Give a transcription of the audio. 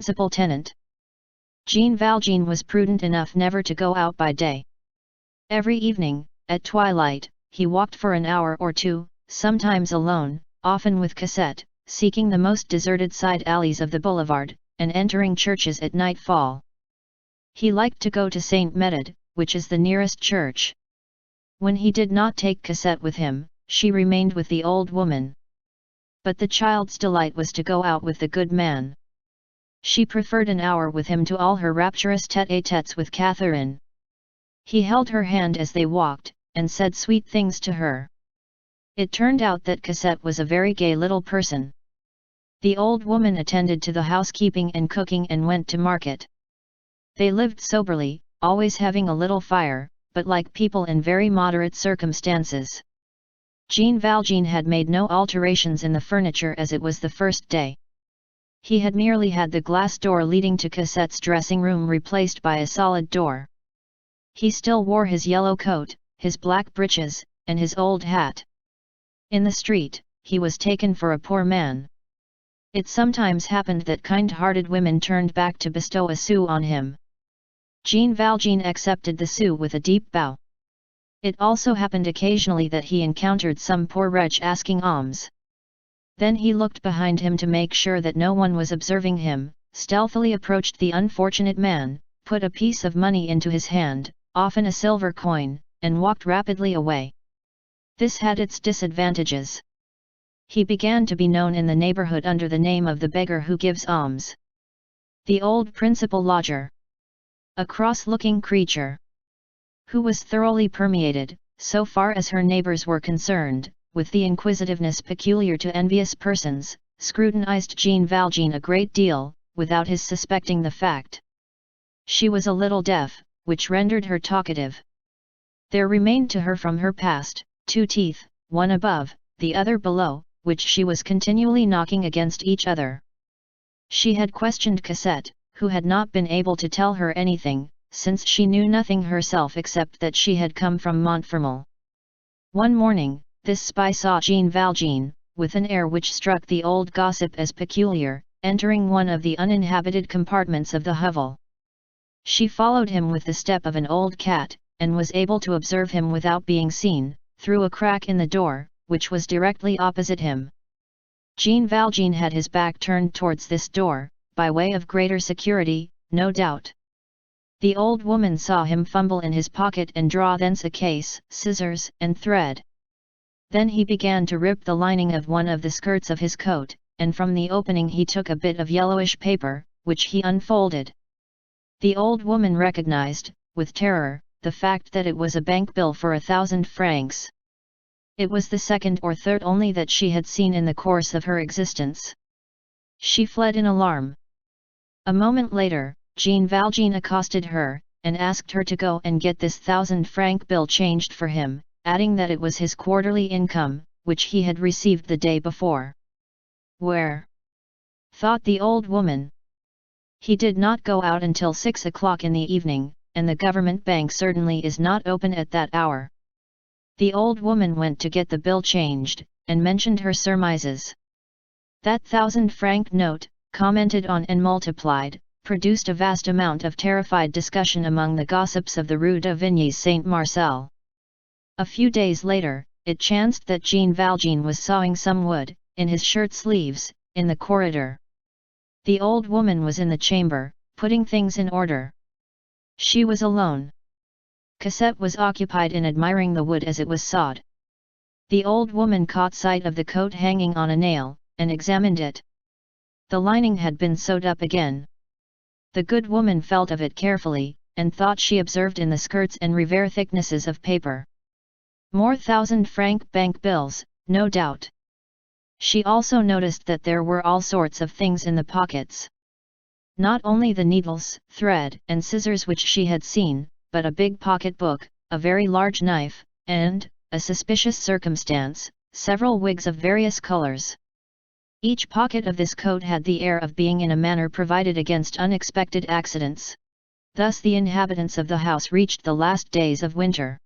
principal tenant. Jean Valjean was prudent enough never to go out by day. Every evening, at twilight, he walked for an hour or two, sometimes alone, often with Cosette, seeking the most deserted side alleys of the boulevard, and entering churches at nightfall. He liked to go to Saint Méthode, which is the nearest church. When he did not take Cosette with him, she remained with the old woman. But the child's delight was to go out with the good man. She preferred an hour with him to all her rapturous tête-à-têtes with Catherine. He held her hand as they walked, and said sweet things to her. It turned out that Cosette was a very gay little person. The old woman attended to the housekeeping and cooking and went to market. They lived soberly, always having a little fire, but like people in very moderate circumstances. Jean Valjean had made no alterations in the furniture as it was the first day. He had merely had the glass door leading to Cosette's dressing room replaced by a solid door. He still wore his yellow coat, his black breeches, and his old hat. In the street, he was taken for a poor man. It sometimes happened that kind-hearted women turned back to bestow a sou on him. Jean Valjean accepted the sou with a deep bow. It also happened occasionally that he encountered some poor wretch asking alms. Then he looked behind him to make sure that no one was observing him, stealthily approached the unfortunate man, put a piece of money into his hand, often a silver coin, and walked rapidly away. This had its disadvantages. He began to be known in the neighborhood under the name of the beggar who gives alms. The old principal lodger. A cross-looking creature, who was thoroughly permeated, so far as her neighbors were concerned, with the inquisitiveness peculiar to envious persons, scrutinized Jean Valjean a great deal, without his suspecting the fact. She was a little deaf, which rendered her talkative. There remained to her from her past, 2 teeth, one above, the other below, which she was continually knocking against each other. She had questioned Cosette, who had not been able to tell her anything, since she knew nothing herself except that she had come from Montfermeil. One morning, this spy saw Jean Valjean, with an air which struck the old gossip as peculiar, entering one of the uninhabited compartments of the hovel. She followed him with the step of an old cat, and was able to observe him without being seen, through a crack in the door, which was directly opposite him. Jean Valjean had his back turned towards this door, by way of greater security, no doubt. The old woman saw him fumble in his pocket and draw thence a case, scissors, and thread. Then he began to rip the lining of one of the skirts of his coat, and from the opening he took a bit of yellowish paper, which he unfolded. The old woman recognized, with terror, the fact that it was a bank bill for 1,000 francs. It was the second or third only that she had seen in the course of her existence. She fled in alarm. A moment later, Jean Valjean accosted her, and asked her to go and get this 1,000-franc bill changed for him, adding that it was his quarterly income, which he had received the day before. Where? Thought the old woman. He did not go out until 6 o'clock in the evening, and the government bank certainly is not open at that hour. The old woman went to get the bill changed, and mentioned her surmises. That 1,000-franc note, commented on and multiplied, produced a vast amount of terrified discussion among the gossips of the Rue de Vignes Saint-Marcel. A few days later, it chanced that Jean Valjean was sawing some wood, in his shirt sleeves, in the corridor. The old woman was in the chamber, putting things in order. She was alone. Cosette was occupied in admiring the wood as it was sawed. The old woman caught sight of the coat hanging on a nail, and examined it. The lining had been sewed up again. The good woman felt of it carefully, and thought she observed in the skirts and revers thicknesses of paper. More 1,000-franc bank bills, no doubt. She also noticed that there were all sorts of things in the pockets. Not only the needles, thread, and scissors which she had seen, but a big pocket-book, a very large knife, and, a suspicious circumstance, several wigs of various colors. Each pocket of this coat had the air of being in a manner provided against unexpected accidents. Thus the inhabitants of the house reached the last days of winter.